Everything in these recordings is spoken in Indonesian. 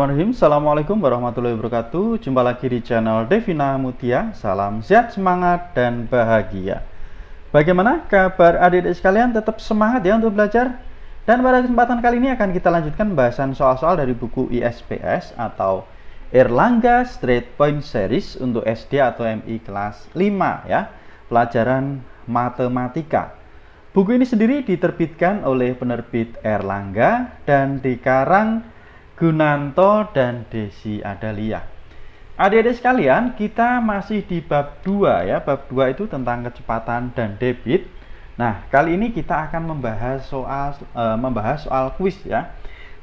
Bismillahirrahmanirrahim. Assalamualaikum warahmatullahi wabarakatuh. Jumpa lagi di channel Devina Mutia. Salam sehat, semangat, dan bahagia. Bagaimana kabar adik-adik sekalian? Tetap semangat ya untuk belajar. Dan pada kesempatan kali ini akan kita lanjutkan bahasan soal-soal dari buku ISPS atau Erlangga Straight Point Series untuk SD atau MI kelas 5 ya. Pelajaran matematika. Buku ini sendiri diterbitkan oleh penerbit Erlangga dan dikarang Gunanto dan Desi Adalia. Adik-adik sekalian, kita masih di bab 2 ya. Bab 2 itu tentang kecepatan dan debit. Nah, kali ini kita akan membahas soal kuis ya.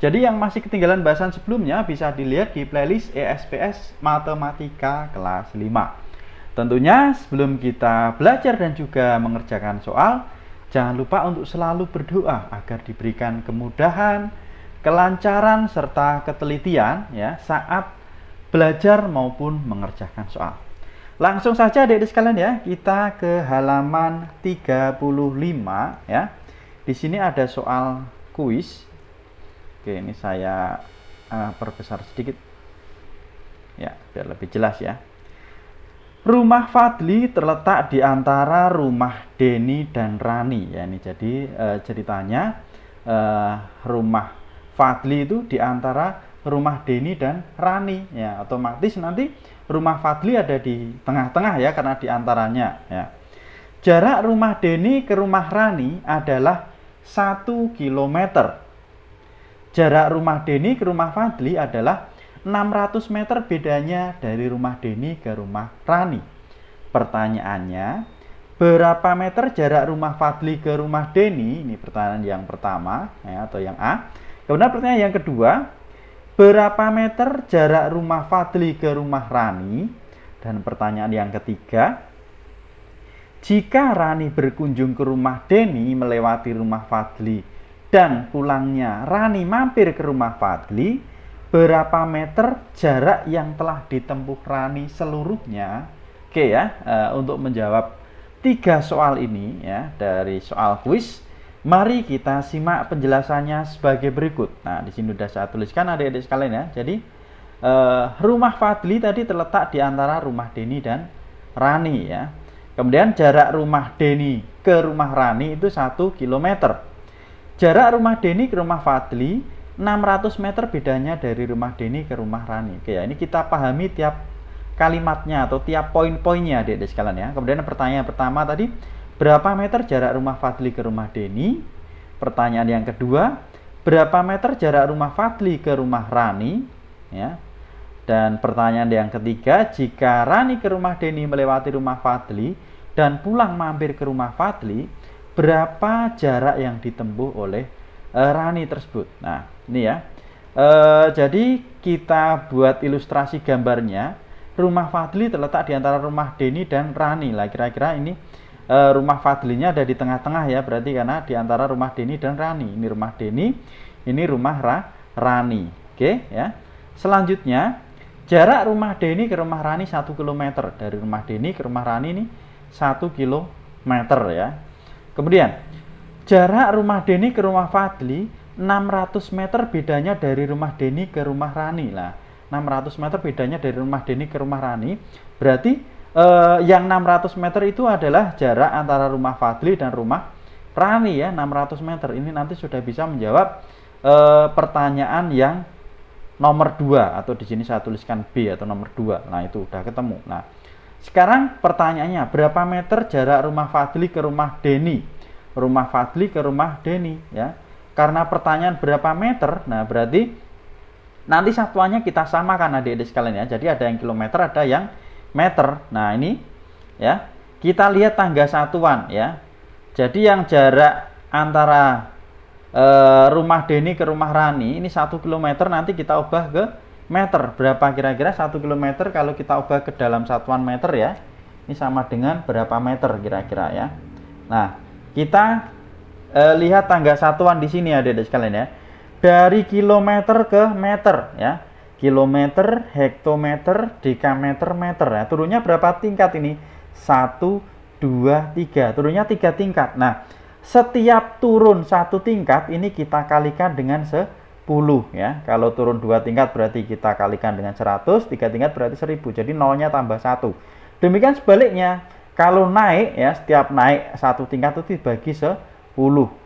Jadi yang masih ketinggalan bahasan sebelumnya bisa dilihat di playlist ESPS Matematika kelas 5. Tentunya sebelum kita belajar dan juga mengerjakan soal, jangan lupa untuk selalu berdoa agar diberikan kemudahan, kelancaran serta ketelitian ya saat belajar maupun mengerjakan soal. Langsung saja adik-adik sekalian ya, kita ke halaman 35 ya. Di sini ada soal kuis. Oke, ini saya perbesar sedikit. Ya, biar lebih jelas ya. Rumah Fadli terletak di antara rumah Denny dan Rani ya. Ini jadi ceritanya rumah Fadli itu di antara rumah Denny dan Rani ya, otomatis nanti rumah Fadli ada di tengah-tengah ya karena di antaranya ya. Jarak rumah Denny ke rumah Rani adalah 1 km. Jarak rumah Denny ke rumah Fadli adalah 600 meter bedanya dari rumah Denny ke rumah Rani. Pertanyaannya, berapa meter jarak rumah Fadli ke rumah Denny? Ini pertanyaan yang pertama ya, atau yang A. Kemudian pertanyaan yang kedua, berapa meter jarak rumah Fadli ke rumah Rani? Dan pertanyaan yang ketiga, jika Rani berkunjung ke rumah Denny melewati rumah Fadli dan pulangnya Rani mampir ke rumah Fadli, berapa meter jarak yang telah ditempuh Rani seluruhnya? Oke ya, untuk menjawab 3 soal ini ya dari soal kuis, mari kita simak penjelasannya sebagai berikut. Nah, di sini sudah saya tuliskan adik-adik sekalian ya. Jadi, rumah Fadli tadi terletak di antara rumah Denny dan Rani ya. Kemudian jarak rumah Denny ke rumah Rani itu 1 km. Jarak rumah Denny ke rumah Fadli 600 meter bedanya dari rumah Denny ke rumah Rani. Oke ya, ini kita pahami tiap kalimatnya atau tiap poin-poinnya adik-adik sekalian ya. Kemudian pertanyaan pertama tadi, berapa meter jarak rumah Fadli ke rumah Denny? Pertanyaan yang kedua, berapa meter jarak rumah Fadli ke rumah Rani? Ya. Dan pertanyaan yang ketiga, jika Rani ke rumah Denny melewati rumah Fadli dan pulang mampir ke rumah Fadli, berapa jarak yang ditempuh oleh Rani tersebut? Nah, ini ya. Jadi kita buat ilustrasi gambarnya. Rumah Fadli terletak di antara rumah Denny dan Rani. Lah kira-kira ini rumah Fadlinya ada di tengah-tengah ya, berarti karena di antara rumah Denny dan Rani. Ini rumah Denny, ini rumah Rani. Oke ya. Selanjutnya, jarak rumah Denny ke rumah Rani 1 km. Dari rumah Denny ke rumah Rani ini 1 km ya. Kemudian, jarak rumah Denny ke rumah Fadli 600 meter bedanya dari rumah Denny ke rumah Rani. Lah, 600 meter bedanya dari rumah Denny ke rumah Rani. Berarti yang 600 meter itu adalah jarak antara rumah Fadli dan rumah Rani ya, 600 meter. Ini nanti sudah bisa menjawab pertanyaan yang nomor 2 atau di sini saya tuliskan B atau nomor 2. Nah, itu udah ketemu. Nah, sekarang pertanyaannya, berapa meter jarak rumah Fadli ke rumah Denny? Rumah Fadli ke rumah Denny ya. Karena pertanyaan berapa meter, nah berarti nanti satuannya kita samakan adik-adik sekalian ya. Jadi ada yang kilometer, ada yang meter. Nah, ini ya. Kita lihat tangga satuan ya. Jadi yang jarak antara rumah Denny ke rumah Rani ini 1 km, nanti kita ubah ke meter. Berapa kira-kira 1 km kalau kita ubah ke dalam satuan meter ya? Ini sama dengan berapa meter kira-kira ya? Nah, kita lihat tangga satuan di sini adik-adik sekalian ya. Dari kilometer ke meter ya. Kilometer, hektometer, dekameter, meter ya. Turunnya berapa tingkat ini? 1, 2, 3. Turunnya 3 tingkat. Nah, setiap turun 1 tingkat ini kita kalikan dengan ya. Kalau turun 2 tingkat berarti kita kalikan dengan 100, 3 tingkat berarti 1000. Jadi nolnya tambah 1. Demikian sebaliknya, kalau naik ya, setiap naik 1 tingkat itu dibagi 10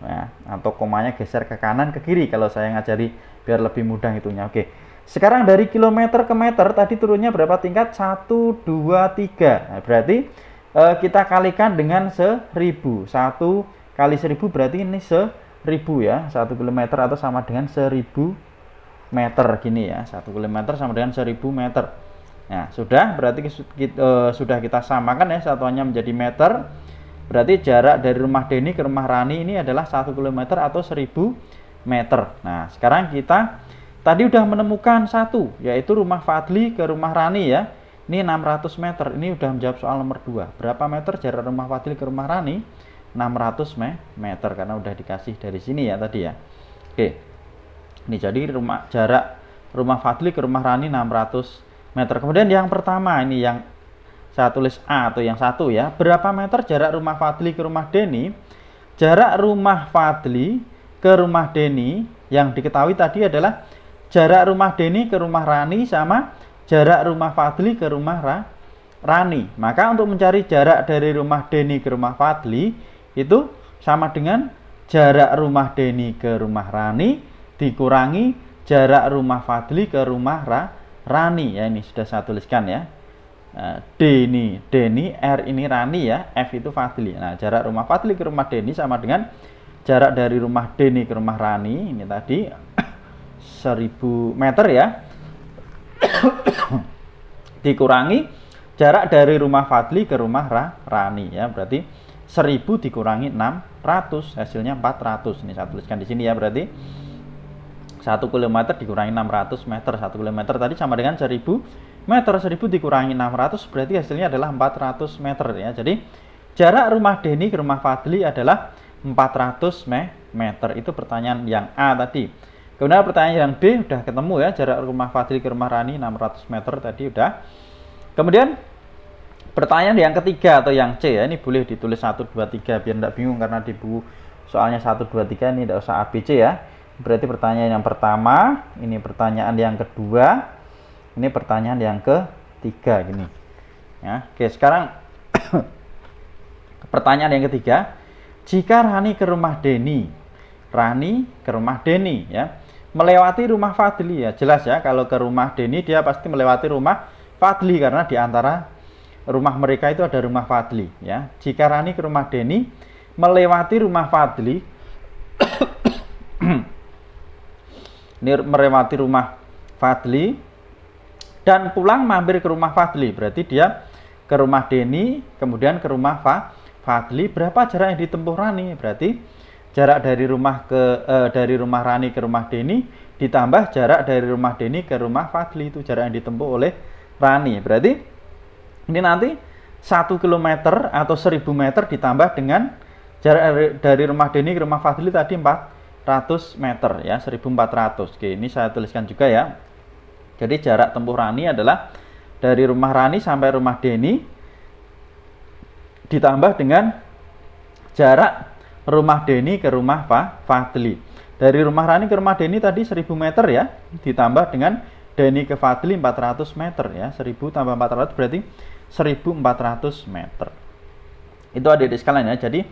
ya, atau komanya geser ke kanan ke kiri kalau saya ngajari biar lebih mudah hitungnya. Oke. Sekarang dari kilometer ke meter tadi turunnya berapa tingkat? 1, 2, 3. Nah, berarti kita kalikan dengan 1000. 1 kali 1000 berarti ini 1000 ya. 1 kilometer atau sama dengan 1000 meter gini ya. 1 kilometer sama dengan 1000 meter. Nah, sudah berarti sudah kita samakan ya, satuannya menjadi meter. Berarti jarak dari rumah Denny ke rumah Rani ini adalah 1 kilometer atau 1000 meter. Nah, sekarang kita tadi udah menemukan satu, yaitu rumah Fadli ke rumah Rani ya. Ini 600 meter. Ini udah menjawab soal nomor 2. Berapa meter jarak rumah Fadli ke rumah Rani? 600 meter karena udah dikasih dari sini ya tadi ya. Oke. Ini jadi jarak rumah Fadli ke rumah Rani 600 meter. Kemudian yang pertama ini yang saya tulis A atau yang satu ya. Berapa meter jarak rumah Fadli ke rumah Denny? Jarak rumah Fadli ke rumah Denny yang diketahui tadi adalah jarak rumah Denny ke rumah Rani sama jarak rumah Fadli ke rumah Rani. Maka untuk mencari jarak dari rumah Denny ke rumah Fadli itu sama dengan jarak rumah Denny ke rumah Rani dikurangi jarak rumah Fadli ke rumah Rani. Ya, ini sudah saya tuliskan ya. D ini Denny, R ini Rani ya, F itu Fadli. Nah, jarak rumah Fadli ke rumah Denny sama dengan jarak dari rumah Denny ke rumah Rani. Ini tadi 1000 meter ya. Dikurangi jarak dari rumah Fadli ke rumah Rani ya, berarti 1000 dikurangi 600 hasilnya 400. Ini saya tuliskan di sini ya, berarti 1 km dikurangi 600 meter. 1 km tadi sama dengan 1000 meter. 1000 dikurangi 600 berarti hasilnya adalah 400 meter ya. Jadi jarak rumah Denny ke rumah Fadli adalah 400 meter. Itu pertanyaan yang A tadi. Kemudian pertanyaan yang B udah ketemu ya, jarak rumah Fadli ke rumah Rani 600 meter tadi udah. Kemudian pertanyaan yang ketiga atau yang C ya, ini boleh ditulis 1, 2, 3 biar tidak bingung karena di buku soalnya 1, 2, 3 ini tidak usah ABC ya. Berarti pertanyaan yang pertama, ini pertanyaan yang kedua, ini pertanyaan yang ketiga gini. Ya, oke, sekarang pertanyaan yang ketiga, jika Rani ke rumah Denny, Rani ke rumah Denny ya, melewati rumah Fadli ya, jelas ya kalau ke rumah Denny dia pasti melewati rumah Fadli karena di antara rumah mereka itu ada rumah Fadli ya. Jika Rani ke rumah Denny melewati rumah Fadli ini melewati rumah Fadli dan pulang mampir ke rumah Fadli, berarti dia ke rumah Denny kemudian ke rumah Fadli. Berapa jarak yang ditempuh Rani? Berarti jarak dari rumah Rani ke rumah Denny ditambah jarak dari rumah Denny ke rumah Fadli, itu jarak yang ditempuh oleh Rani. Berarti ini nanti 1 km atau 1000 meter ditambah dengan jarak dari rumah Denny ke rumah Fadli tadi 400 meter ya, 1400. Oke, ini saya tuliskan juga ya. Jadi jarak tempuh Rani adalah dari rumah Rani sampai rumah Denny ditambah dengan jarak rumah Denny ke rumah Fadli. Dari rumah Rani ke rumah Denny tadi 1000 meter ya, ditambah dengan Denny ke Fadli 400 meter ya. 1000 tambah 400 berarti 1400 meter. Itu adik-adik sekalian ya. Jadi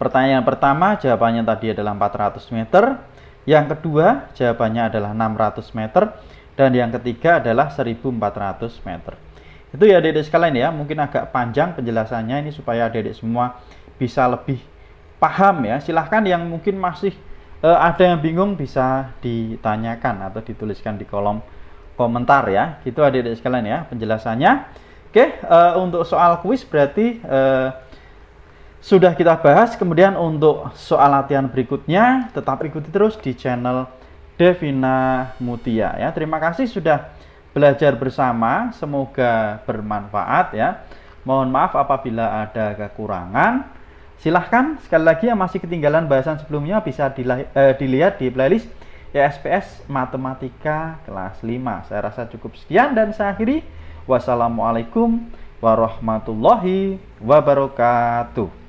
pertanyaan pertama jawabannya tadi adalah 400 meter. Yang kedua jawabannya adalah 600 meter. Dan yang ketiga adalah 1400 meter. Itu ya adik-adik sekalian ya. Mungkin agak panjang penjelasannya ini supaya adik-adik semua bisa lebih paham ya. Silahkan yang mungkin masih ada yang bingung bisa ditanyakan atau dituliskan di kolom komentar ya. Gitu adik-adik sekalian ya penjelasannya. Oke, untuk soal kuis berarti sudah kita bahas. Kemudian untuk soal latihan berikutnya tetap ikuti terus di channel Devina Mutia ya. Terima kasih sudah belajar bersama, semoga bermanfaat ya. Mohon maaf apabila ada kekurangan. Silahkan sekali lagi yang masih ketinggalan bahasan sebelumnya bisa dilihat di playlist SPS Matematika kelas 5. Saya rasa cukup sekian dan saya akhiri. Wassalamualaikum warahmatullahi wabarakatuh.